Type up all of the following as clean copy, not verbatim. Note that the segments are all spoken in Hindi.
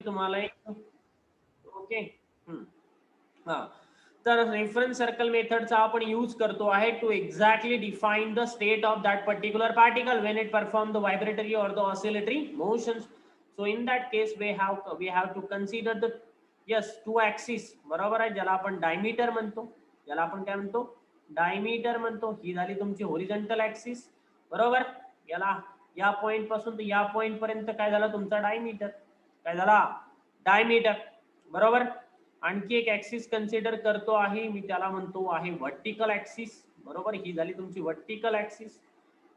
तुम्हाला एक ओके. हा, तर रेफरन्स सर्कल मेथडचा आपण यूज करतो आहे to exactly define the state of that particular particle when it perform the vibratory और the oscillatory motions. So in that case we have to consider the yes to axis. बरोबर आहे, ज्याला आपण डायमीटर म्हणतो, ज्याला आपण काय म्हणतो, डायमीटर म्हणतो. ही झाली तुमची होरिझॉन्टल ऍक्सिस. बरोबर, याला या पॉइंट पासून तर या पॉइंट पर्यंत काय झाला तुमचा डायमीटर, काय झाला डायमीटर. बरोबर. आणखी एक ऍक्सिस कन्सिडर करतो आहे मी, त्याला म्हणतो आहे व्हर्टिकल ऍक्सिस. बरोबर, ही झाली तुमची व्हर्टिकल ऍक्सिस.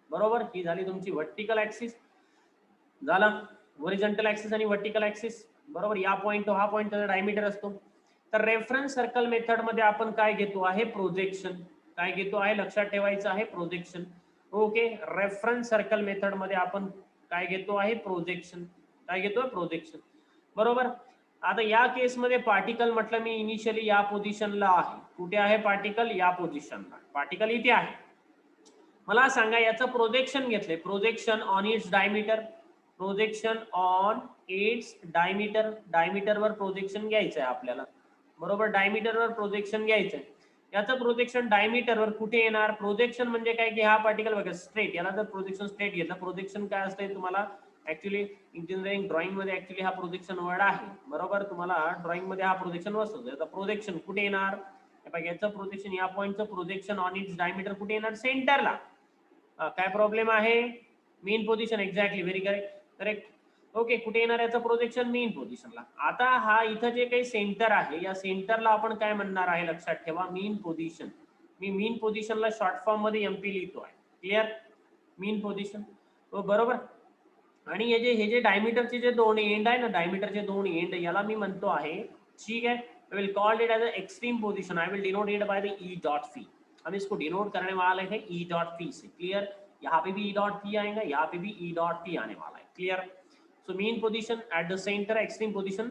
बरोबर, ही झाली तुमची व्हर्टिकल ऍक्सिस. झाला हॉरिझॉन्टल ऍक्सिस आणि व्हर्टिकल ऍक्सिस. बरोबर, या पॉइंट हा पॉइंट त्याचा डायमीटर असतो. तर रेफरन्स सर्कल मेथड मध्ये आपण काय घेतो आहे, प्रोजेक्शन. काय घेतो आहे, लक्षात ठेवायचं आहे, projection. Okay, reference circle method मध्ये आपण काय घेतो आहे, प्रोजेक्शन. काय घेतो, प्रोजेक्शन. बरोबर. आता या केसमध्ये पार्टिकल म्हटलं मी इनिशियली या पोझिशनला आहे. कुठे आहे पार्टिकल, या पोझिशनला. पार्टिकल इथे आहे. मला सांगा याचं प्रोजेक्शन घेतले, projection on its diameter. Projection on its diameter. डायमीटरवर प्रोजेक्शन घ्यायचं आहे आपल्याला. बरोबर, डायमीटरवर प्रोजेक्शन घ्यायचं आहे. याचं प्रोजेक्शन डायमीटरवर कुठे येणार, प्रोजेक्शन म्हणजे काय की हा पार्टिकल बघा स्ट्रेट, याला जर प्रोजेक्शन स्ट्रेट घेतलं, प्रोजेक्शन काय असतंय तुम्हाला ऍक्च्युली इंजिनिअरिंग ड्रॉइंग मध्ये ऍक्च्युली हा प्रोजेक्शन वर्ड आहे. बरोबर, तुम्हाला ड्रॉइंग मध्ये हा प्रोजेक्शन असतो. याचा प्रोजेक्शन कुठे येणार, याचं प्रोजेक्शन, या पॉइंटचं प्रोजेक्शन ऑन इट्स डायमीटर कुठे येणार, सेंटरला. काय प्रॉब्लेम आहे, main position. Exactly, very correct. Okay, कुठे येणार याचं प्रोजेक्शन, मेन पोझिशनला. आता हा इथं जे काही सेंटर आहे, या सेंटरला आपण काय म्हणणार आहे, लक्षात ठेवा, मेन पोझिशन. मी मेन पोझिशनला शॉर्ट फॉर्म मध्ये एमपी लिहितो आहे. Clear, main position. बरोबर. आणि हे जे डायमीटरचे जे दोन एंड आहे ना, डायमीटरचे दोन एंड, याला मी म्हणतो आहे, ठीक है, I will call it as a extreme position. I will denote it by the E dot phi. हम इसको डिनोट करने वाले हैं ई डॉट फी से. क्लियर, यहाँ पे भी ई डॉट फी आएगा, यहाँ पे भी ई डॉट फी आने वाला है. Clear. So main position at the centre, extreme position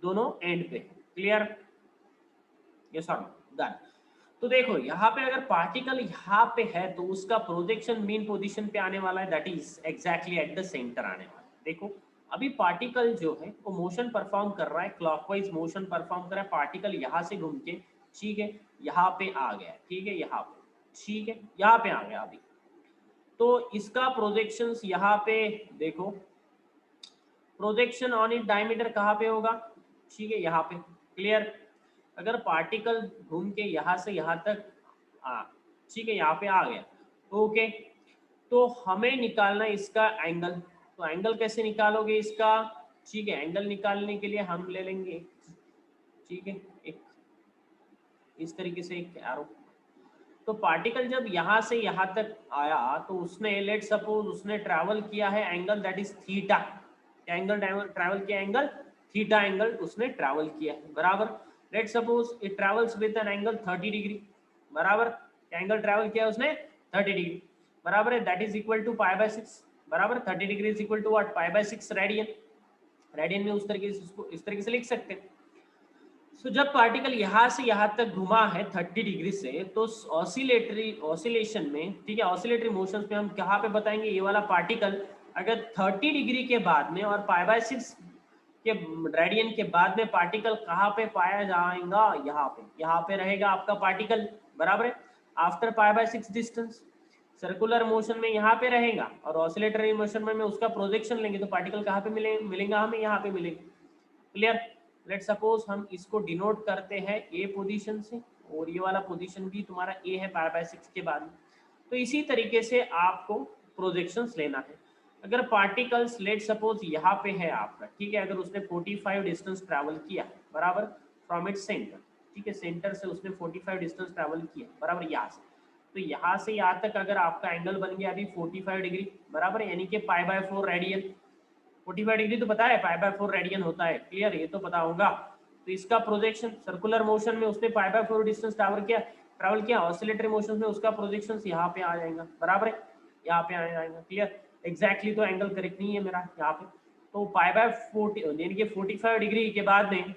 दोनों एंड पे. क्लियर, यस और डन. तो देखो यहाँ पे अगर पार्टिकल यहाँ पे है तो उसका प्रोजेक्शन मेन पोजीशन पे आने वाला है, that is exactly at the centre आने वाला है. देखो अभी पार्टिकल जो है वो मोशन परफॉर्म कर रहा है, क्लॉकवाइज मोशन परफॉर्म कर रहा है. पार्टिकल यहाँ से घूम के, ठीक है, यहाँ पे आ गया. ठीक है, यहाँ पे, ठीक है, यहाँ पे आ गया. अभी तो इसका प्रोजेक्शन यहाँ पे देखो, प्रोजेक्शन ऑन इट डायमीटर कहाँ पे होगा, ठीक है, यहाँ पे. क्लियर. अगर पार्टिकल घूम के यहाँ से यहाँ तक ठीक है, यहाँ पे आ गया. ओके, तो हमें निकालना इसका एंगल. तो एंगल कैसे निकालोगे इसका, ठीक है, एंगल निकालने के लिए हम ले लेंगे, ठीक है, एक इस तरीके से एक एरो. तो पार्टिकल जब यहाँ से यहाँ तक आया तो उसने लेट सपोज उसने ट्रैवल किया है angle that is theta. Angle travel किया, एंगल थीटा एंगल उसने ट्रैवल किया है. बराबर. Let suppose it travels with an angle 30 degree. बराबर, एंगल ट्रैवल किया उसने 30 डिग्री. बराबर है, that is equal to pi by 6. बराबर, 30 degree is equal to what, pi by 6 radian. Radian में उस तरीके से इसको इस तरीके से लिख सकते हैं. तो जब पार्टिकल यहाँ से यहाँ तक घुमा है 30 डिग्री से, तो ऑसिलेशन में, ठीक है, ऑसिलेटरी मोशंस में हम कहाँ पे बताएंगे, ये वाला पार्टिकल अगर 30 डिग्री के बाद में और पाई बाय 6 के रेडियन के बाद में पार्टिकल कहाँ पे पाया जाएगा, यहाँ पे रहेगा आपका पार्टिकल. बराबर है, after pi by 6 distance. Circular motion में यहाँ पे रहेगा और ऑसिलेटरी मोशन में उसका प्रोजेक्शन लेंगे तो पार्टिकल कहाँ पे मिलेगा हमें, यहाँ पे मिलेगा. क्लियर. लेट सपोज हम इसको डिनोट करते हैं ए पोजीशन से, और ये वाला पोजीशन भी तुम्हारा ए है पाई बाय 6 के बाद. तो इसी तरीके से आपको प्रोजेक्शंस लेना है. अगर पार्टिकल्स लेट सपोज यहाँ पे है आपका, ठीक है, अगर उसने 45 डिस्टेंस ट्रैवल किया, बराबर, फ्रॉम इट्स सेंटर, ठीक है, सेंटर से उसने 45 डिस्टेंस ट्रैवल किया, बराबर, यहाँ से, तो यहाँ से यहाँ तक अगर आपका एंगल बन गया अभी 45 डिग्री, बराबर, यानी कि पाई बाय 4 रेडियन. 45 डिग्री तो पता है, पाई बाय 4 रेडियन होता है. क्लियर, ये तो पता होगा. तो इसका प्रोजेक्शन सर्कुलर मोशन में उसने पाई बाय 4 डिस्टेंस ट्रैवल किया, ऑसिलेटरी मोशन में उसका प्रोजेक्शन यहाँ पे आ जाएगा. बराबर है, यहाँ पे आ जाएगा. क्लियर. एग्जैक्टली तो एंगल करेक्ट नहीं है मेरा यहाँ पे. तो पाई बाय 40 यानी कि 45 डिग्री के बाद में,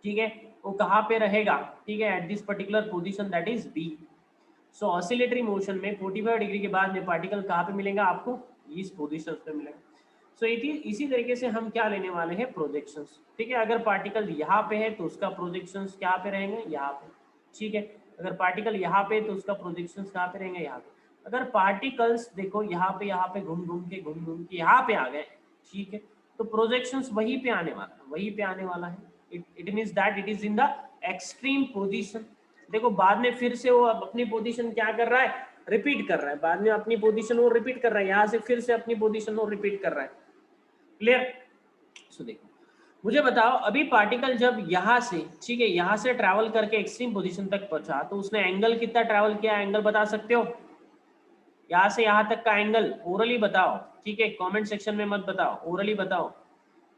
ठीक है, वो कहाँ पे रहेगा, ठीक है, at this particular position that is B. So oscillatory motion में 45 डिग्री के बाद में पार्टिकल कहाँ पे मिलेगा आपको, इस पोजिशन पे मिलेगा. सो इसी तरीके से हम क्या लेने वाले हैं, प्रोजेक्शंस। ठीक है, अगर पार्टिकल यहाँ पे है तो उसका प्रोजेक्शंस क्या पे रहेंगे, यहाँ पे। ठीक है, अगर पार्टिकल यहाँ पे तो उसका प्रोजेक्शंस कहाँ पे रहेंगे, यहाँ पे। अगर पार्टिकल्स देखो यहाँ पे घूम घूम के यहाँ पे आ गए, ठीक है, तो प्रोजेक्शंस वहीं पे आने वाला है, वहीं पे आने वाला है। It means that it is in the extreme position. देखो बाद में फिर से वो अब अपनी पोजीशन क्या कर रहा है, रिपीट कर रहा है, बाद में अपनी पोजीशन वो रिपीट कर रहा है, यहाँ से फिर से अपनी पोजीशन वो रिपीट कर रहा है। क्लियर? सो देखो, मुझे बताओ अभी पार्टिकल जब यहाँ से, ठीक है, यहाँ से ट्रैवल करके एक्सट्रीम पोजीशन तक पहुंचा तो उसने एंगल कितना ट्रैवल किया, एंगल बता सकते हो? यहाँ से यहाँ तक का एंगल ओरली बताओ, ठीक है, कमेंट सेक्शन में मत बताओ, ओरली बताओ,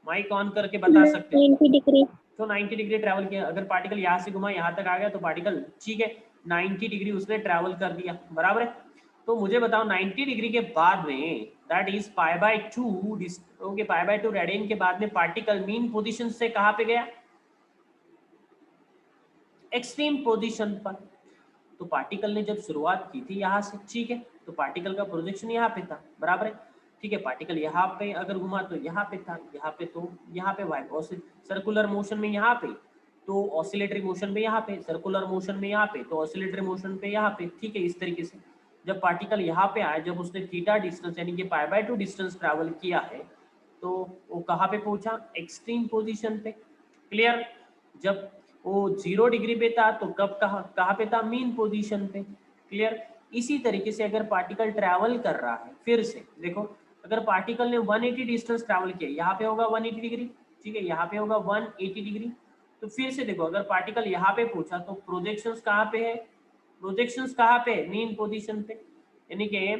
माइक ऑन करके बता सकते हो। 90 डिग्री। तो 90 डिग्री ट्रैवल किया। अगर पार्टिकल यहाँ से घुमा यहाँ तक आ गया तो पार्टिकल, ठीक है, 90 डिग्री उसने ट्रैवल कर दिया, बराबर है। तो मुझे बताओ 90 डिग्री के बाद में, दैट इज π/2, ओके, π/2 रेडियन के बाद में पार्टिकल मीन पोजीशन से कहाँ पे गया, एक्सट्रीम पोजीशन पर। तो पार्टिकल ने जब शुरुआत की थी यहाँ से, ठीक है, तो पार्टिकल का प्रोजेक्शन यहाँ पे था, बराबर है। ठीक है, पार्टिकल यहाँ पे अगर घुमा तो यहाँ पे था, यहाँ पे तो यहाँ पे वाई सर्कुलर मोशन में यहाँ पे, तो ऑसिलेटरी मोशन में यहाँ पे, सर्कुलर मोशन में यहाँ पे, तो ऑसिलेटरी मोशन पे यहाँ पे। ठीक है, इस तरीके से जब पार्टिकल यहाँ पे आया, जब उसने थीटा डिस्टेंस यानी कि π/2 डिस्टेंस ट्रैवल किया है, तो वो कहाँ पे पहुंचा, एक्सट्रीम पोजीशन पे। क्लियर? जब वो 0 डिग्री पे था तो कब कहाँ पे था, मीन पोजीशन पे। क्लियर? इसी तरीके से अगर पार्टिकल ट्रैवल कर रहा है, फिर से देखो, अगर पार्टिकल ने 180 डिस्टेंस ट्रैवल किया, यहाँ पे होगा 180 डिग्री, ठीक है, यहाँ पे होगा 180 डिग्री। तो फिर से देखो, अगर पार्टिकल यहाँ पे पहुंचा तो प्रोजेक्शंस कहाँ पे है, प्रोजेक्शंस कहाँ पे, मीन पोजीशन पे। यानी कि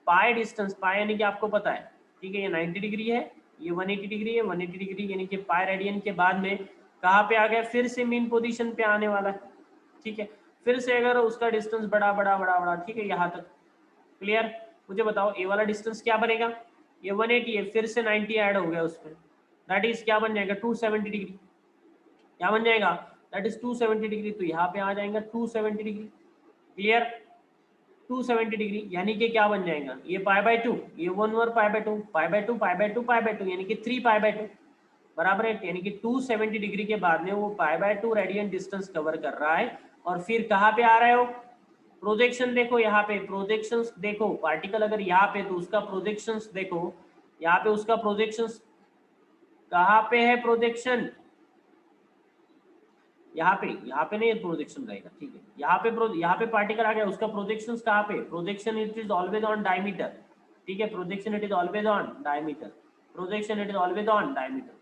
पाई डिस्टेंस, पाई यानी कि आपको पता है, ठीक है, ये 90 डिग्री है, ये 180 डिग्री है, 180 डिग्री यानी कि पाई रेडियन के बाद में कहाँ पे आ गया, फिर से मीन पोजीशन पे आने वाला है। ठीक है, फिर से अगर उसका डिस्टेंस बड़ा, ठीक है, यहाँ तक। क्लियर? मुझे बताओ ये वाला डिस्टेंस क्या बनेगा, ये 180 है, फिर से 90 ऐड हो गया उसमें, दैट इज क्या बन जाएगा, 270 डिग्री। क्या बन जाएगा, दैट इज 270 डिग्री। तो यहाँ पे आ जाएगा 270 डिग्री। क्लियर? 270 डिग्री यानी कि क्या बन जाएगा, ये π/2, ये 1 ओवर π/2, π/2 π/2 π/2 यानी कि 3π/2, बराबर है। यानी कि 270 डिग्री के बाद में वो π/2 रेडियन डिस्टेंस कवर कर रहा है। और फिर कहाँ पे आ रहे हो, प्रोजेक्शन देखो, यहाँ पे प्रोजेक्शंस देखो, पार्टिकल अगर यहाँ पे तो उसका प्रोजेक्शंस देखो, यहाँ पे उसका प्रोजेक्शंस कहाँ पे है, प्रोजेक्शन यहाँ पे नहीं प्रोजेक्शन रहेगा, ठीक है, यहाँ पे पार्टिकल आ गया, उसका प्रोजेक्शन कहाँ पे, projection it is always on diameter. ठीक है, projection it is always on diameter, projection it is always on diameter.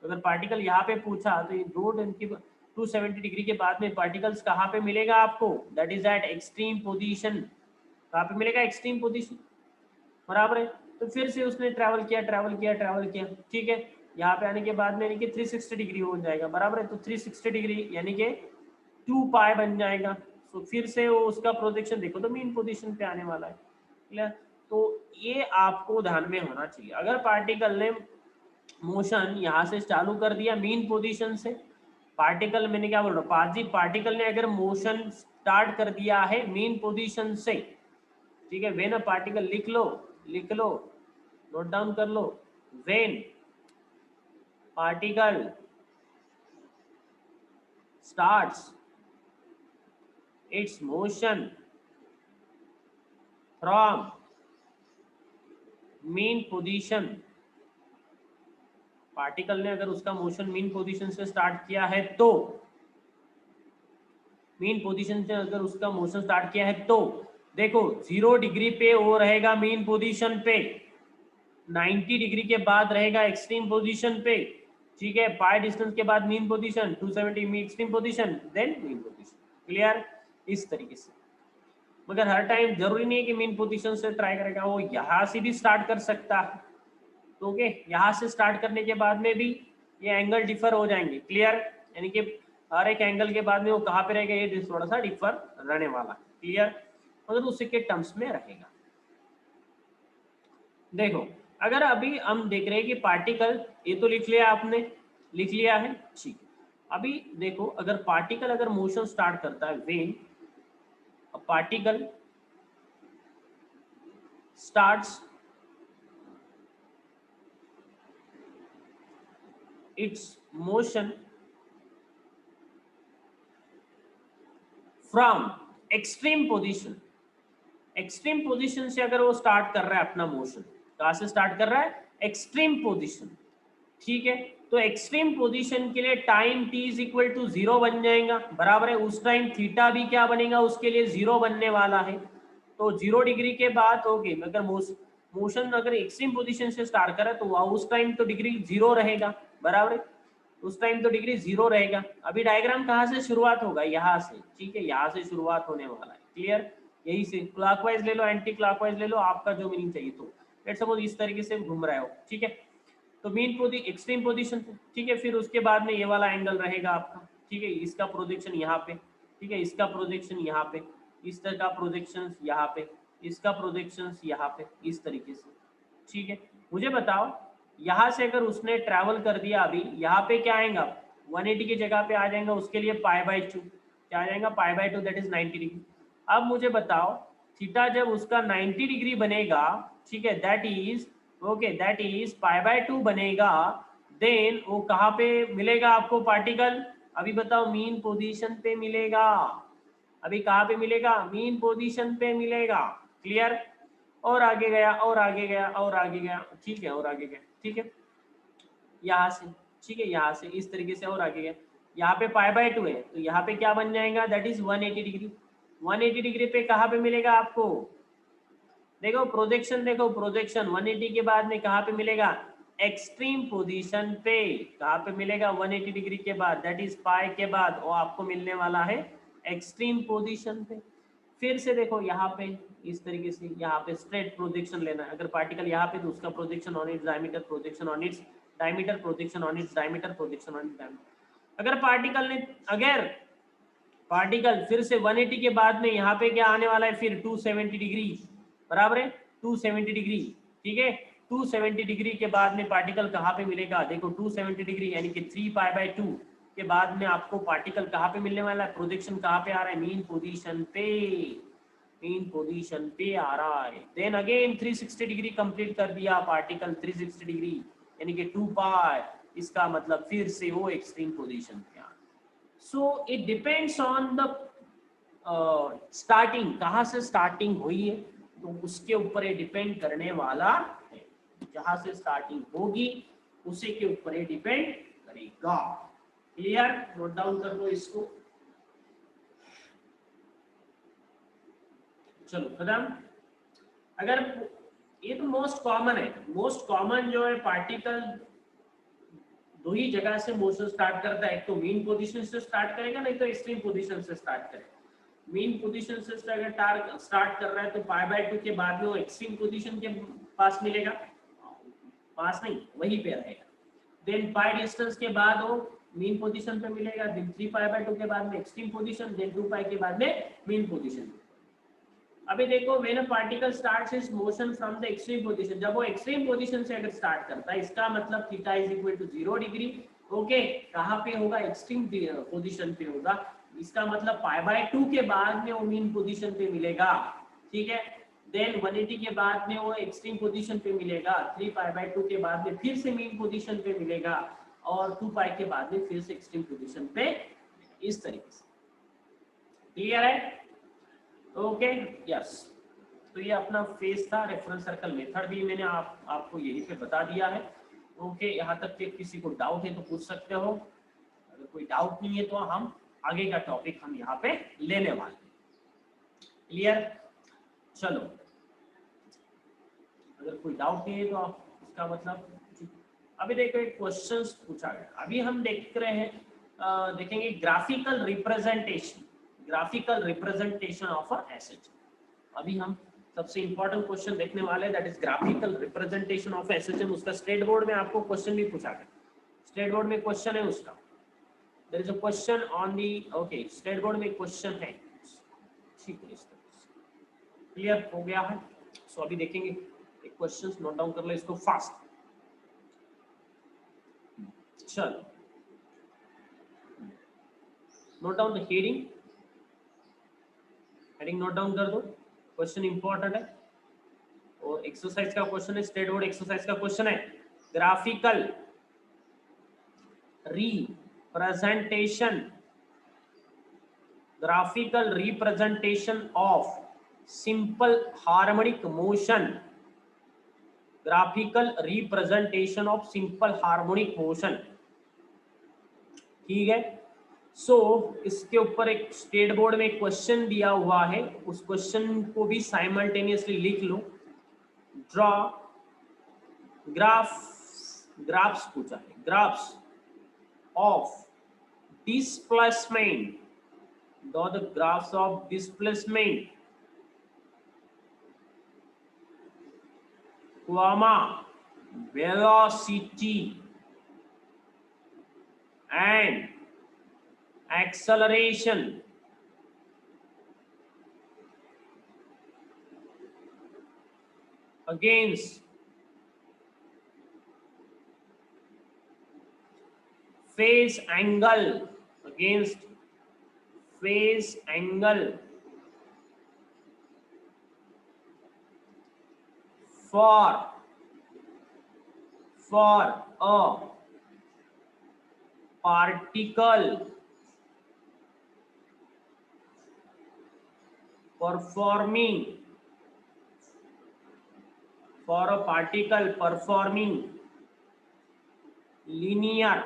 अगर पार्टिकल यहाँ पे पूछा तो ये दो 270 डिग्री के बाद में पार्टिकल्स कहाँ पे मिलेगा आपको, that is eight extreme position. कहाँ पे मिलेगा, एक्सट्रीम पोजीशन, बराबर है। तो फिर से उसने ट्रैवल किया, ठीक है, यहाँ पे आने के बाद में यानी कि 360 डिग्री हो जाएगा, बराबर है। तो 360 डिग्री यानी कि 2π बन जाएगा। तो फिर से वो उसका प्रोजेक्शन देखो तो मीन पोजीशन पे आने वाला है। क्लियर? तो ये आपको ध्यान में होना चाहिए। अगर पार्टिकल ने मोशन यहाँ से चालू कर दिया मीन पोजीशन से, पार्टिकल, मैंने क्या बोल रहा हूँ, पार्टिकल ने अगर मोशन स्टार्ट कर दिया है मीन पोजीशन से, ठीक है, वेन अ पार्टिकल, लिख लो, नोट डाउन कर लो, when particle starts its motion from mean position, particle ने अगर उसका मोशन मीन पोजीशन से स्टार्ट किया है तो, मीन पोजीशन से अगर उसका मोशन स्टार्ट किया है तो देखो 0 डिग्री पे वो रहेगा मीन पोजीशन पे, 90 डिग्री के बाद रहेगा एक्सट्रीम पोजीशन पे, ठीक है, पाई डिस्टेंस के बाद mean position, 270 mean extreme position, then mean position. Clear? इस तरीके से। मगर हर टाइम जरूरी नहीं है कि मीन पोजीशन से ट्राई करेगा, वो यहाँ से भी स्टार्ट कर सकता है। तो ओके, यहाँ से स्टार्ट करने के बाद में भी ये एंगल डिफर हो जाएंगे। क्लियर? यानी कि हर एक एंगल के बाद में वो कहाँ पे रहेगा, ये थोड़ा सा डिफर रहने वाला। क्लियर? मगर उसी के टर्म्स में रहेगा। देखो, अगर अभी हम देख रहे हैं कि पार्टिकल, ये तो लिख लिया आपने, लिख लिया है, ठीक। अभी देखो, अगर पार्टिकल अगर मोशन स्टार्ट करता है, when a particle starts its motion from extreme position. Extreme position से अगर वो स्टार्ट कर रहा है अपना मोशन, कहां से स्टार्ट कर रहा है? एक्सट्रीम पोजीशन, ठीक है। तो एक्सट्रीम पोजीशन के लिए time t is equal to 0 बन जाएगा, बराबर है। उस टाइम थीटा भी क्या बनेगा? उसके लिए 0 बनने वाला है। तो 0 डिग्री के बाद ओके, अगर मोशन अगर एक्सट्रीम पोजीशन से स्टार्ट करे तो उस टाइम तो डिग्री 0 रहेगा, बराबर है। उस टाइम तो डिग्री 0 रहेगा। अभी डायग्राम कहाँ से शुरुआत होगा? यहाँ से, ठीक है, यहाँ से शुरुआत होने वाला है। क्लियर? यही से क्लॉकवाइज ले लो, एंटी क्लॉकवाइज ले लो, आपका जो मीनिंग चाहिए। तो लेट्स सपोज इस तरीके से घूम रहे हो, ठीक है। तो मीन एक्सट्रीम पोजीशन पे, ठीक है। फिर उसके बाद में ये वाला एंगल रहेगा आपका, ठीक है। इसका प्रोजेक्शन यहाँ पे, ठीक है, इसका प्रोजेक्शन यहाँ पे, इस तरह का प्रोजेक्शन यहाँ पे, इसका प्रोजेक्शन यहाँ पे, इस तरीके से, ठीक है। मुझे बताओ, यहाँ से अगर उसने ट्रैवल कर दिया, अभी यहाँ पे क्या आएगा? 180 की जगह पे आ जाएगा, उसके लिए π/2 क्या आ जाएगा? π/2 दैट इज 90 डिग्री। अब मुझे बताओ, थीटा जब उसका 90 डिग्री बनेगा, ठीक है, that is okay, that is π/2 बनेगा, देन वो कहाँ पे मिलेगा आपको पार्टिकल? अभी बताओ, मीन पोजीशन पे मिलेगा। अभी कहाँ पे मिलेगा? मीन पोजीशन पे मिलेगा। क्लियर? और आगे गया, और आगे गया, और आगे गया, ठीक है, और आगे गया, ठीक है, यहाँ से, ठीक है, यहाँ से इस तरीके से और आगे गया। यहाँ पे π/2 है, तो यहाँ पे क्या बन जाएगा? That is 180 degree. 180 डिग्री पे कहाँ पे मिलेगा आपको? देखो प्रोजेक्शन, देखो प्रोजेक्शन 180 के बाद में कहाँ पे मिलेगा? एक्सट्रीम पोजीशन पे। कहाँ पे मिलेगा? 180 डिग्री के बाद, दैट इज पाई के बाद वो आपको मिलने वाला है एक्सट्रीम पोजीशन पे। फिर से देखो यहाँ पे इस तरीके से, यहाँ पे स्ट्रेट प्रोजेक्शन लेना है। अगर पार्टिकल यहाँ पे तो उसका projection on its diameter, projection on its diameter, projection on its diameter, projection on its diameter. अगर पार्टिकल फिर से 180 के बाद में यहाँ पे क्या आने वाला है? फिर 270 डिग्री, बराबर है, 270 डिग्री, ठीक है। 270 डिग्री के बाद में पार्टिकल कहाँ पे मिलेगा? देखो 270 डिग्री यानी कि 3π/2 के बाद में आपको पार्टिकल कहाँ पे मिलने वाला है? प्रोजेक्शन कहाँ पे आ रहा है? मीन पोजीशन पे, मीन पोजीशन पे आ रहा है। देन अगेन 360 डिग्री कंप्लीट कर दिया पार्टिकल, 360 डिग्री यानी कि 2π, इसका मतलब फिर से वो एक्सट्रीम पोजीशन पे आ रहा है। So it depends on the starting, कहाँ से स्टार्टिंग हुई है, तो उसके ऊपर ये डिपेंड करने वाला है। जहां से स्टार्टिंग होगी उसी के ऊपर ये डिपेंड करेगा। क्लियर? नोट डाउन कर लो इसको। चलो खत्म। अगर ये तो मोस्ट कॉमन है, मोस्ट कॉमन जो है पार्टिकल दो ही जगह से मोशन स्टार्ट करता है, एक तो मीन पोजीशन से स्टार्ट करेगा, नहीं तो एक्सट्रीम पोजीशन से स्टार्ट करेगा। मीन पोजीशन से अगर स्टार्ट कर रहा है तो π/2 के बाद में वो एक्सट्रीम पोजीशन के पास मिलेगा, पास नहीं वहीं पे रहेगा। देन पाई डिस्टेंस के बाद वो मीन पोजीशन पे मिलेगा, देन 3π/2 के बाद में एक्सट्रीम पोजीशन, देन 2π के बाद में मीन पोजीशन। अभी देखो, when a particle starts its motion from the extreme position, जब वो एक्सट्रीम पोजीशन से अगर स्टार्ट करता है, इसका मतलब theta is equal to 0 degree. Okay, कहाँ पे होगा? एक्सट्रीम पोजीशन पे होगा। इसका मतलब π/2 के बाद में वो मीन पोजीशन पे मिलेगा, ठीक है। देन 180 के बाद में वो एक्सट्रीम पोजीशन पे मिलेगा, 3π/2 के बाद में फिर से मीन पोजीशन पे मिलेगा, और 2π के बाद में फिर से एक्सट्रीम पोजीशन पे, इस तरीके से। क्लियर है? Okay, yes. तो ये अपना फेस था, रेफरेंस सर्कल मेथड भी मैंने आपको यही पे बता दिया है। ओके, यहाँ तक के किसी को डाउट है तो पूछ सकते हो, अगर कोई डाउट नहीं है तो हम आगे का टॉपिक हम यहाँ पे लेने वाले हैं। क्लियर? चलो, अगर कोई डाउट नहीं है तो आप इसका मतलब, अभी देखो एक क्वेश्चन पूछा गया, अभी हम देख रहे हैं, देखेंगे graphical representation, graphical representation of a asset. अभी हम सबसे इंपॉर्टेंट क्वेश्चन देखने वाले हैं, that is graphical representation of SHM. उसका स्टेट बोर्ड में आपको क्वेश्चन भी पूछा गया, स्टेट बोर्ड में क्वेश्चन है उसका, there is a question on the, okay, state board में क्वेश्चन है, ठीक है। इस तरह से क्लियर हो गया है? सो अभी देखेंगे एक क्वेश्चंस, नोट डाउन कर लो इसको फास्ट। चलो, note down the heading, heading note down कर दो, क्वेश्चन इंपॉर्टेंट है। और एक्सरसाइज का क्वेश्चन है, स्टेट बोर्ड एक्सरसाइज का क्वेश्चन है, graphical representation, graphical representation of simple harmonic motion, graphical representation of simple harmonic motion. ठीक है, सो इसके ऊपर एक स्टेट बोर्ड में क्वेश्चन दिया हुआ है, उस क्वेश्चन को भी साइमल्टेनियसली लिख लो. ड्रॉ ग्राफ्स पूछा है, graphs of displacement, draw the graphs of displacement, comma velocity and acceleration against phase angle, against phase angle for a particle performing linear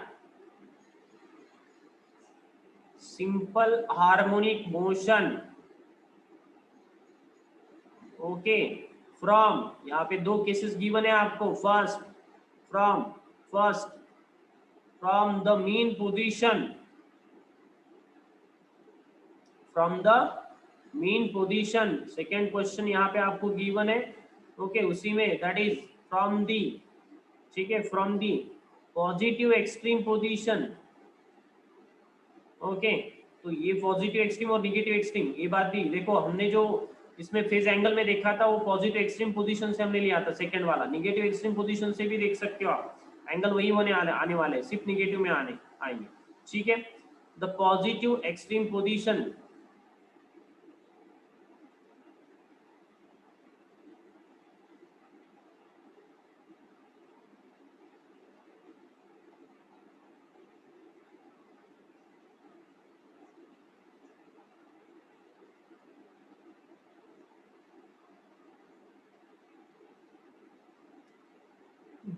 simple harmonic motion. Okay, from, यहाँ पे दो केसेस गिवन है आपको. First from the mean position, second question यहाँ पे आपको गिवन है. ओके, उसी में दैट इज फ्रॉम दी, ठीक है, from the positive extreme position. Okay, तो ये पॉजिटिव एक्सट्रीम और निगेटिव एक्सट्रीम, ये बात भी देखो, हमने जो इसमें फेज एंगल में देखा था वो पॉजिटिव एक्सट्रीम पोजीशन से हमने लिया था, सेकंड वाला. निगेटिव एक्सट्रीम पोजीशन से भी देख सकते हो आप, एंगल वही होने आने वाले हैं, सिर्फ निगेटिव में आएंगे. ठीक है, the positive extreme position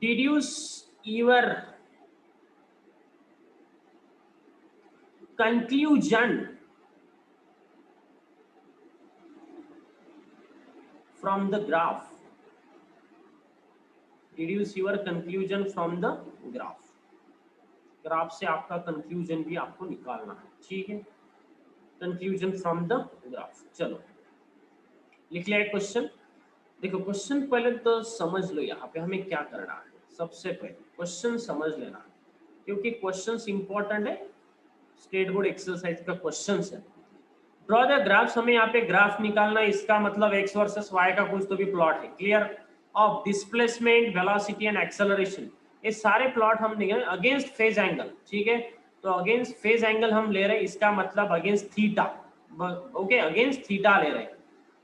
deduce your conclusion from the graph. Deduce your conclusion from the graph. Graph से आपका कंक्लूजन भी आपको निकालना है. ठीक है, कंक्लूजन फ्रॉम द ग्राफ. चलो लिख लिया क्वेश्चन. देखो क्वेश्चन पहले तो समझ लो, यहाँ पे हमें क्या करना है. सबसे पहले क्वेश्चन समझ लेना है, क्योंकि क्वेश्चंस इंपॉर्टेंट है, स्टेट बोर्ड एक्सरसाइज का क्वेश्चंस है. ड्रॉ द ग्राफ्स, हमें यहाँ पे ग्राफ निकालना है, इसका मतलब एक्स वर्सेस वाई का कुछ तो भी प्लॉट है. Clear, of displacement, velocity and acceleration, ये सारे प्लॉट हम देंगे अगेंस्ट फेज एंगल. ठीक है, तो अगेंस्ट फेज एंगल हम ले रहे हैं, इसका मतलब against theta. Okay, against theta ले रहे हैं.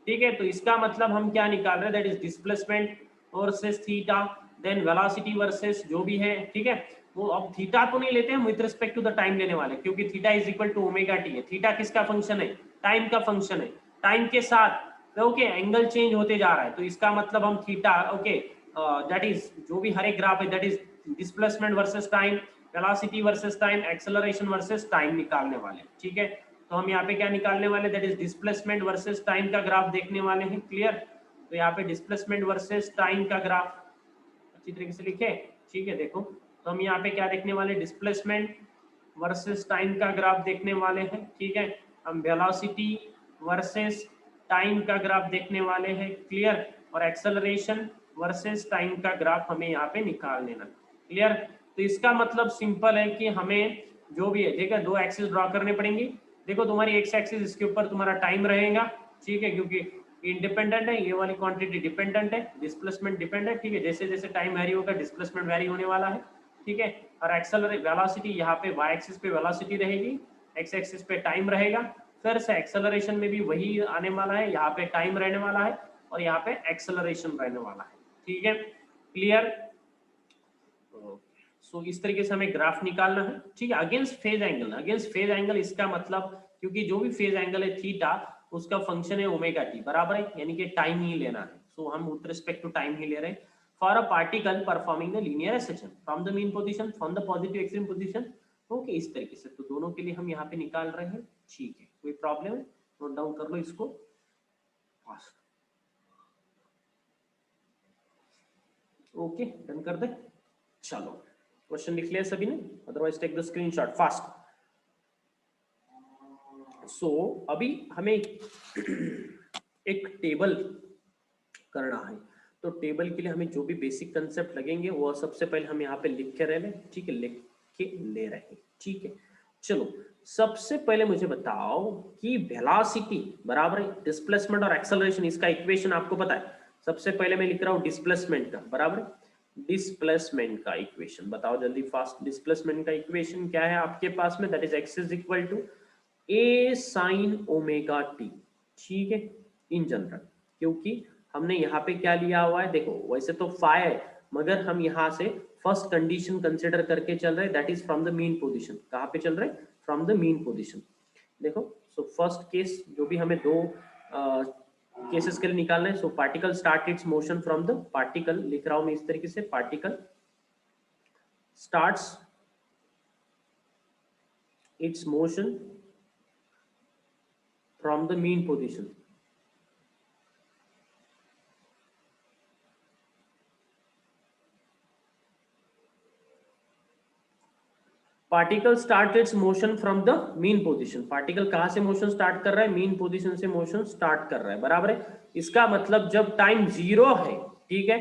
ठीक है, तो इसका मतलब हम क्या निकाल रहे हैं, that is displacement versus theta, then velocity versus जो भी है. ठीक है, वो अब थीटा तो नहीं लेते हैं with respect to the time लेने वाले, क्योंकि theta is equal to omega T है. थीटा किसका फंक्शन है, टाइम का फंक्शन है. टाइम के साथ ओके एंगल चेंज होते जा रहा है, तो इसका मतलब हम थीटा, ओके दैट इज जो भी हर एक ग्राफ है, that is displacement versus time, velocity versus time, acceleration versus time निकालने वाले. ठीक है, तो हम यहाँ पे क्या निकालने वाले, that is displacement versus time का ग्राफ देखने वाले हैं. क्लियर, तो यहाँ पे डिस्प्लेसमेंट वर्सेस टाइम का ग्राफ अच्छी तरीके से लिखे. ठीक है, देखो तो हम यहाँ पे क्या देखने वाले, डिस्प्लेसमेंट वर्सेस टाइम का ग्राफ देखने वाले हैं. ठीक है, हम वेलोसिटी वर्सेस टाइम का ग्राफ देखने वाले हैं. क्लियर, और एक्सेलरेशन वर्सेस टाइम का ग्राफ हमें यहाँ पे निकाल लेना. क्लियर, तो इसका मतलब सिंपल है कि हमें जो भी है, देखो दो एक्सिस ड्रॉ करने पड़ेंगी. देखो तुम्हारी एक्स एक्सिस, इसके ऊपर तुम्हारा टाइम रहेगा. ठीक है, क्योंकि इंडिपेंडेंट है, ये वाली क्वांटिटी डिपेंडेंट है, डिस्प्लेसमेंट डिपेंडेंट. ठीक है, जैसे जैसे टाइम वेरी होगा डिस्प्लेसमेंट वेरी होने वाला है. ठीक है, और एक्सेलरेट वेलोसिटी यहाँ पे वाई एक्सिस पे वेलोसिटी रहेगी, एक्स एक्सिस पे टाइम रहेगा. फिर से एक्सेलरेशन में भी वही आने वाला है, यहाँ पे टाइम रहने वाला है और यहाँ पे एक्सेलरेशन रहने वाला है. ठीक है, क्लियर. सो इस तरीके से हमें ग्राफ निकालना है, ठीक है, against phase angle. Against phase angle इसका मतलब, क्योंकि जो भी फेज एंगल है थीटा, उसका फंक्शन है ओमेगा टी, बराबर है, यानी कि टाइम ही लेना है। सो हम विथ रिस्पेक्ट टू टाइम ही ले रहे हैं for a particle performing the linear oscillation from the mean position, from the positive extreme position. Okay, इस तरीके से तो दोनों के लिए हम यहाँ पे निकाल रहे हैं, ठीक है। कोई प्रॉब्लम है? नोट डाउन कर लो इसको फास्ट। ओके, डन कर दे। चलो क्वेश्चन लिख लिया सभी ने, otherwise take the screenshot fast. So अभी हमें एक टेबल करना है, तो टेबल के लिए हमें जो भी बेसिक कंसेप्ट लगेंगे वो सबसे पहले हम यहाँ पे लिख के रह लें, ठीक है, लिख के ले रहे हैं, ठीक है। चलो सबसे पहले मुझे बताओ कि वेलोसिटी बराबर है डिस्प्लेसमेंट और एक्सेलरेशन, इसका इक्वेशन आपको पता है। सबसे पहले मैं लिख रहा हूँ डिस्प्लेसमेंट का, बराबर डिस्प्लेसमेंट का इक्वेशन बताओ जल्दी फास्ट। डिस्प्लेसमेंट का इक्वेशन क्या है आपके पास में? That is X is equal to A sine omega T, ठीक है, इन जनरल। क्योंकि हमने यहाँ पे क्या लिया हुआ है, देखो वैसे तो फाई है, मगर हम यहाँ से फर्स्ट कंडीशन कंसिडर करके चल रहे हैं, that is from the mean position. कहाँ पे चल रहे हैं? From the mean position. देखो सो फर्स्ट केस जो भी हमें दो केसेस के लिए निकालना है, so particle start its motion from the, particle लिख रहा हूं मैं इस तरीके से, particle starts its motion from the mean position. Particle start its motion from the mean position. Particle कहां से मोशन स्टार्ट कर रहा है? मीन पोजीशन से मोशन स्टार्ट कर रहा है, बराबर है। इसका मतलब जब टाइम जीरो है, ठीक है,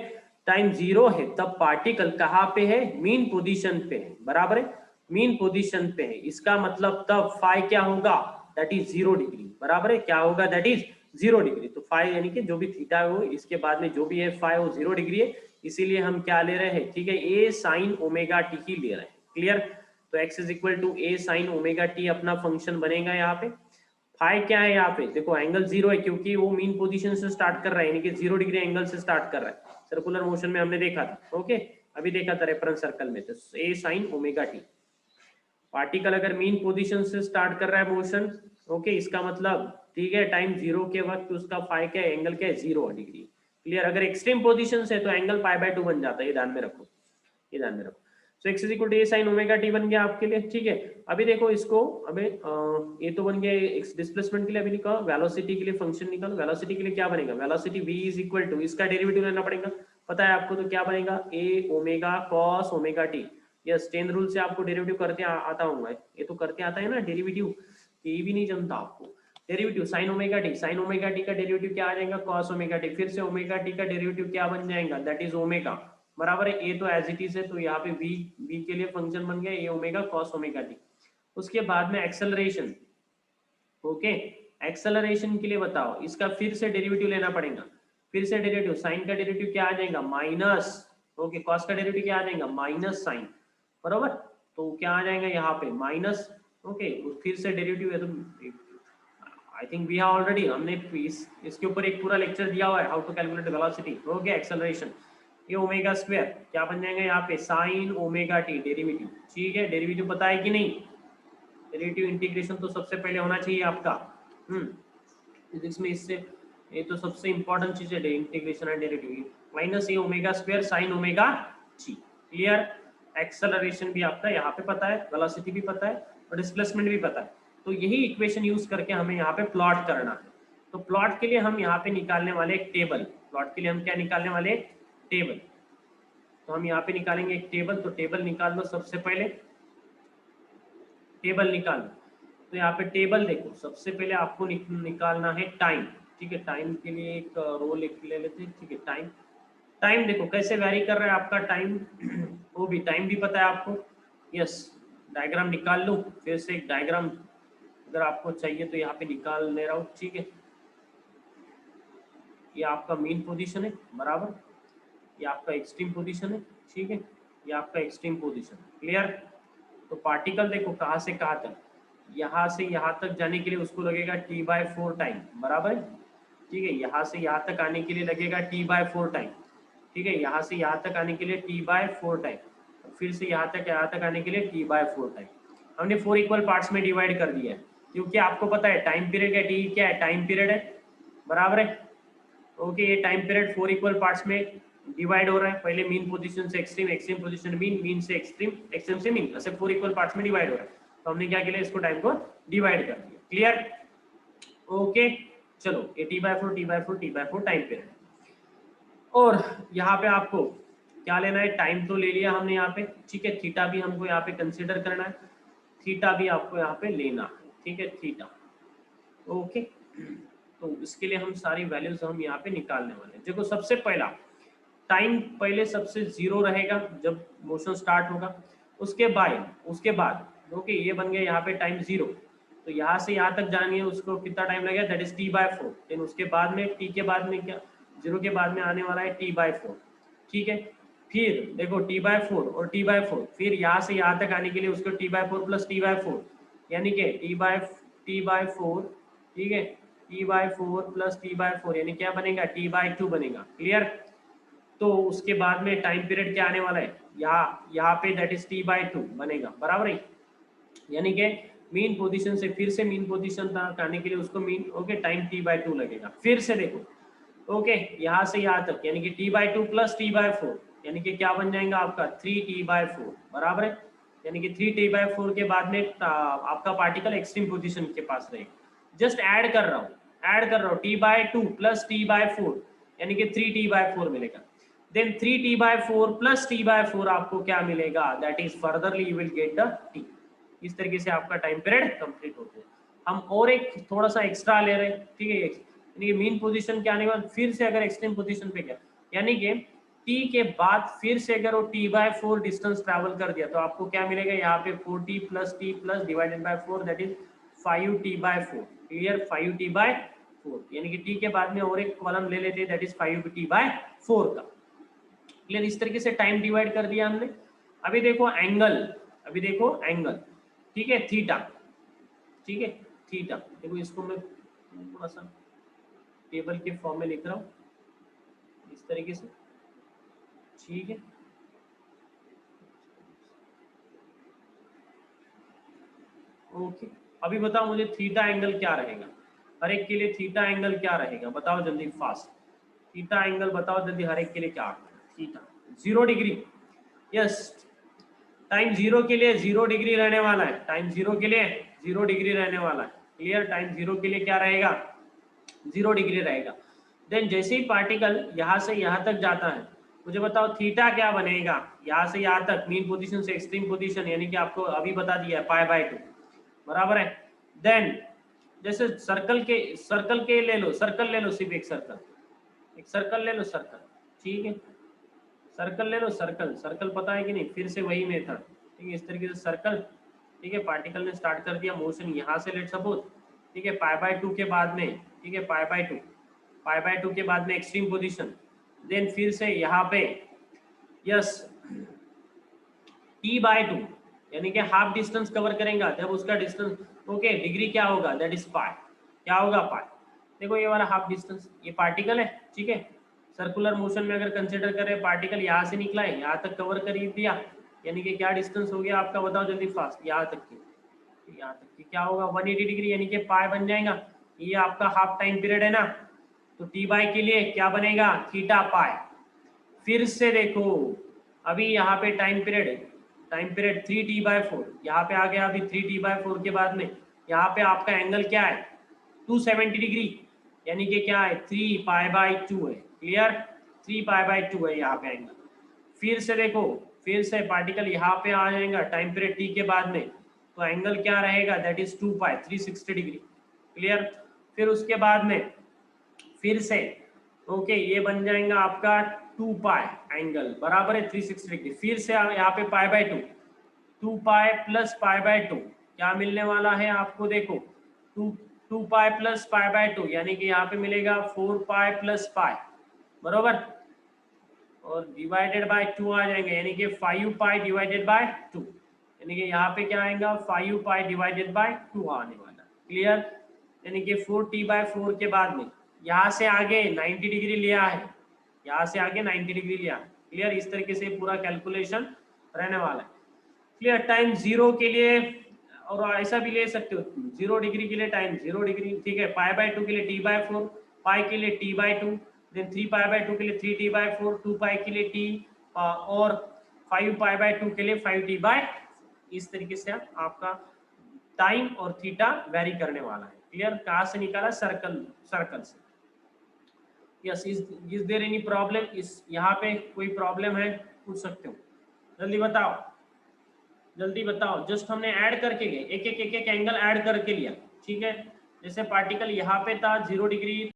टाइम जीरो है, तब पार्टिकल कहां पे है? मीन पोजीशन पे है, बराबर है, मीन पोजीशन पे है। इसका मतलब तब फाई क्या होगा? दैट इज 0 डिग्री, बराबर है। क्या होगा? That is 0 degree. तो फाई यानी कि जो भी थीटा हो इसके बाद में जो भी है फाई वो 0 डिग्री है, इसीलिए हम क्या ले रहे हैं, ठीक है, ए साइन ओमेगा टी ही ले रहे हैं। क्लियर? तो x is equal to A sine omega T अपना फंक्शन बनेगा यहाँ पे। फाई क्या है यहाँ पे? देखो एंगल 0 है, क्योंकि वो मीन पोजीशन से स्टार्ट कर रहा है, यानी कि 0 डिग्री एंगल से स्टार्ट कर रहा है। सर्कुलर मोशन में हमने देखा था, ओके, अभी देखा था रेफरेंस सर्कल में, तो ए साइन ओमेगा टी। पार्टिकल अगर मीन पोजीशन से स्टार्ट कर रहा है मोशन, ओके, इसका मतलब ठीक है, टाइम 0 के वक्त उसका फाई क्या है? एंगल क्या है? 0 डिग्री। क्लियर? अगर एक्सट्रीम पोजीशन से तो एंगल पाई बाय 2 बन जाता है, ये ध्यान में रखो, ये ध्यान में रखो। So x is equal to A sine omega T बन गया आपके लिए, ठीक है। अभी देखो इसको, अबे ये तो बन गया एक्स डिस्प्लेसमेंट के लिए। अभी निकालो वेलोसिटी के लिए फंक्शन निकालो। वेलोसिटी के लिए क्या बनेगा? Velocity v is equal to, इसका डेरिवेटिव लेना पड़ेगा, पता है आपको, तो क्या बनेगा? A omega cos omega T. Yes, chain rule से आपको डेरिवेटिव करते आता होगा, ये तो करते आता है ना डेरिवेटिव, ये भी नहीं जमता आपको। Derivative sign omega T, sign omega T का डेरिवेटिव क्या आ जाएगा? Cos omega T. फिर से ओमेगा टी का डेरिवेटिव क्या बन जाएगा? दैट इज ओमेगा, बराबर है। ए तो एज इट इज है, तो यहाँ पे v के लिए फंक्शन बन गया ए ओमेगा कॉस ओमेगा टी। उसके बाद में एक्सेलरेशन, ओके, एक्सेलरेशन के लिए बताओ, इसका फिर से डेरिवेटिव लेना पड़ेगा। फिर से डेरिवेटिव, साइन का डेरिवेटिव क्या आ जाएगा? माइनस, ओके, कॉस का डेरिवेटिव क्या आ जाएगा? माइनस साइन, बराबर। तो क्या आ जाएगा यहाँ पे? माइनस, ओके, फिर से डेरिवेटिव है, तो I think we have already, हमने इसके ऊपर एक पूरा लेक्चर दिया हुआ है, how to calculate velocity, okay, acceleration. ये ओमेगा स्क्वायर क्या बन जाएगा यहाँ पे? साइन ओमेगा टी डेरिवेटिव, ठीक है। डेरिवेटिव पता है कि नहीं? डेरिवेटिव इंटीग्रेशन तो सबसे पहले होना चाहिए आपका, फिजिक्स में, इससे ये तो सबसे इंपॉर्टेंट चीज है, integration and derivative. Minus A omega square sine omega T. Clear? Acceleration भी आपका यहाँ पे पता है, वेलोसिटी भी पता है, और डिस्प्लेसमेंट भी पता है। तो यही इक्वेशन यूज करके हमें यहाँ पे प्लॉट करना है। तो प्लॉट के लिए हम यहाँ पे निकालने वाले एक टेबल, प्लॉट के लिए हम क्या निकालने वाले? टेबल। तो हम यहाँ पे निकालेंगे एक टेबल, तो टेबल निकाल लो सबसे पहले, टेबल निकाल लो। तो यहाँ पे टेबल देखो, सबसे पहले आपको निकालना है टाइम, ठीक है। टाइम के लिए एक रो ले लेते हैं, ठीक है। टाइम, टाइम देखो कैसे वैरी कर रहा है आपका टाइम, वो भी टाइम भी पता है आपको। यस, डायग्राम निकाल लो, फिर से एक डायग्राम अगर आपको चाहिए तो यहाँ पे निकाल ले रहा हूँ, ठीक है। ये आपका मेन पोजीशन है, बराबर, ये आपका एक्सट्रीम पोजीशन है, ठीक है, ये आपका एक्सट्रीम पोजीशन। क्लियर? तो पार्टिकल देखो कहाँ से कहाँ तक, यहाँ से यहाँ तक जाने के लिए उसको लगेगा t/4 टाइम, बराबर है, ठीक है। यहाँ से यहाँ तक आने के लिए लगेगा t/4 टाइम, ठीक है। यहाँ से यहाँ तक आने के लिए t/4 टाइम। फिर से यहाँ तक आने के लिए t/4 टाइम। हमने 4 इक्वल पार्ट्स में डिवाइड कर दिया है, क्योंकि आपको पता है टाइम पीरियड क्या टी क्या है, टाइम पीरियड है, बराबर है। ओके, ये टाइम पीरियड 4 इक्वल पार्ट्स में डिवाइड हो रहा है, पहले मीन पोजीशन से extreme, extreme position mean, mean से एक्सट्रीम, एक्सट्रीम से मीन, ऐसे 4 इक्वल पार्ट्स में डिवाइड हो रहा है। तो हमने क्या किया, इसको टाइम को डिवाइड कर दिया। क्लियर? ओके, चलो ये t/4 टाइम पीरियड। और यहाँ पे आपको क्या लेना है, टाइम तो ले लिया हमने यहाँ पे, ठीक है। थीटा भी हमको यहाँ पे कंसीडर करना है, थीटा भी आपको यहाँ पे लेना है, ठीक है, थीटा। ओके, तो इसके लिए हम सारी वैल्यूज हम यहाँ पे निकालने वाले हैं। देखो सबसे पहला टाइम पहले सबसे 0 रहेगा जब मोशन स्टार्ट होगा, उसके बाद ओके ये बन गया यहाँ पे टाइम 0, तो यहाँ से यहाँ तक जानी है उसको कितना टाइम लगेगा, दैट इज t/4। देन उसके बाद में t के बाद में क्या, 0 के बाद में आने वाला है t/4, ठीक है। फिर देखो t/4 और t/4, फिर यहाँ से यहाँ तक आने के लिए उसको t/4 प्लस t/4, यानी कि t/4, ठीक है, t/4 प्लस t/4 यानी क्या बनेगा, t/2 बनेगा। क्लियर? तो उसके बाद में टाइम पीरियड क्या आने वाला है, यहाँ पे दैट इज t/2 बनेगा, बराबर है। यानी कि मीन पोजीशन से फिर से मीन पोजीशन तक आने के लिए उसको मीन ओके टाइम t/2 लगेगा। फिर से देखो ओके यहाँ से यहाँ तक यानी कि t/2 प्लस t/4 यानी कि क्या बन जाएगा आपका 3t/4, बराबर है। यानी कि 3t/4 के बाद में आपका पार्टिकल एक्सट्रीम पोजीशन के पास रहेगा। जस्ट ऐड कर रहा हूँ t/2 प्लस t/4 यानी कि 3t/4 मिलेगा। देन 3t/4 प्लस t/4 आपको क्या मिलेगा, that is furtherly you will get the t। इस तरीके से आपका टाइम पीरियड कंप्लीट होता है। हम और एक थोड़ा सा एक्स्ट्रा ले रहे हैं, ठीक है, यानी कि मीन पोजीशन के आने के बाद फिर से अगर एक्सट्रीम पोजीशन पे गया, यानी कि t के बाद फिर से अगर वो t/4 डिस्टेंस ट्रैवल कर दिया तो आपको क्या मिलेगा, यहाँ पे 4t plus t plus divided by 4 that is 5t/4। Clear? 5t/4 यानी कि t के बाद में और एक कॉलम ले लेते हैं दैट इज 5t/4 का। क्लियर? इस तरीके से टाइम डिवाइड कर दिया हमने। अभी देखो एंगल, ठीक है, थीटा, ठीक है, थीटा। देखो इसको मैं थोड़ा सा टेबल के फॉर्म में लिख रहा हूँ इस तरीके से, ठीक है। ओके, अभी बताओ मुझे थीटा एंगल क्या रहेगा, हर एक के लिए थीटा एंगल क्या रहेगा, बताओ जल्दी फास्ट। थीटा एंगल बताओ जल्दी, हर एक के लिए क्या, थीटा 0 डिग्री। यस, टाइम 0 के लिए 0 डिग्री रहने वाला है, टाइम 0 के लिए 0 डिग्री रहने वाला है। क्लियर? टाइम 0 के लिए क्या रहेगा, 0 डिग्री रहेगा। देन जैसे ही पार्टिकल यहाँ से यहाँ तक जाता है, मुझे बताओ थीटा क्या बनेगा, यहाँ से यहाँ तक मीन पोजीशन से एक्सट्रीम पोजीशन, यानी कि आपको अभी बता दिया है π/2, बराबर है। देन जैसे सर्कल के ले लो, सिर्फ एक सर्कल ले लो, सर्कल, ठीक है, सर्कल ले लो, सर्कल पता है कि नहीं, फिर से वही मेथड, ठीक है, इस तरीके से सर्कल, ठीक है। पार्टिकल ने स्टार्ट कर दिया मोशन यहाँ से, लेट सपोज, ठीक है, π/2 के बाद में, ठीक है, π/2 के बाद में एक्सट्रीम पोजीशन, देन फिर से यहाँ पे यस t/2 यानी कि हाफ डिस्टेंस कवर करेगा, जब उसका डिस्टेंस ओके डिग्री क्या होगा, दैट इज पाई, क्या होगा, पाई। देखो ये वाला हाफ डिस्टेंस, ये पार्टिकल है, ठीक है, सर्कुलर मोशन में अगर कंसिडर करें, पार्टिकल यहाँ से निकला है, यहाँ तक कवर कर दिया, यानी कि क्या डिस्टेंस हो गया आपका, बताओ जल्दी फास्ट, यहाँ तक की क्या होगा 180 डिग्री, यानी कि पाई बन जाएगा। ये आपका हाफ टाइम पीरियड है ना, तो t/, के लिए क्या बनेगा, थीटा पाई। फिर से देखो अभी यहाँ पे टाइम पीरियड 3t/4, यहाँ पे आ गया अभी 3t/4 के बाद में यहाँ पे आपका एंगल क्या है, 270 डिग्री, यानी कि क्या है 3π/2 है। क्लियर? 3π/2 है यहाँ पे एंगल। फिर से देखो, फिर से पार्टिकल यहाँ पे आ जाएगा टाइम पीरियड t के बाद में, तो एंगल क्या रहेगा, दैट इज 2π, 360 डिग्री। क्लियर? फिर उसके बाद में फिर से ओके ये बन जाएगा आपका 2π एंगल, बराबर है 360 डिग्री। फिर से यहाँ पे π/2, 2π प्लस π/2 क्या मिलने वाला है आपको, देखो 2π प्लस π/2 यानी कि यहाँ पे मिलेगा 4π प्लस π, बराबर, और डिवाइडेड बाय 2 आ जाएंगे, यानी कि 5π डिवाइडेड बाय 2, यानी कि यहाँ पे क्या आएगा 5π डिवाइडेड बाय 2 आने वाला। क्लियर? यानी कि 4t/4 के बाद में यहाँ से आगे 90 डिग्री लिया है, यहाँ से आगे 90 डिग्री लिया। क्लियर? इस तरीके से पूरा कैलकुलेशन रहने वाला है। क्लियर। टाइम 0 के लिए और ऐसा भी ले सकते हो, 0 डिग्री के लिए टाइम 0 डिग्री, ठीक है। π/2 के लिए t/4, पाई के लिए t/2, देन 3π/2 के लिए 3t/4, 2π के लिए t, और 5π/2 के लिए 5t/, इस तरीके से आपका टाइम और थीटा वेरी करने वाला है। क्लियर। कहाँ से निकाला? सर्कल से। Yes, is there any problem? इस यहाँ पे कोई प्रॉब्लम है? पूछ सकते हो, जल्दी बताओ, जल्दी बताओ। जस्ट हमने ऐड करके गए, एक एक एंगल ऐड करके लिया, ठीक है। जैसे पार्टिकल यहाँ पे था 0 डिग्री,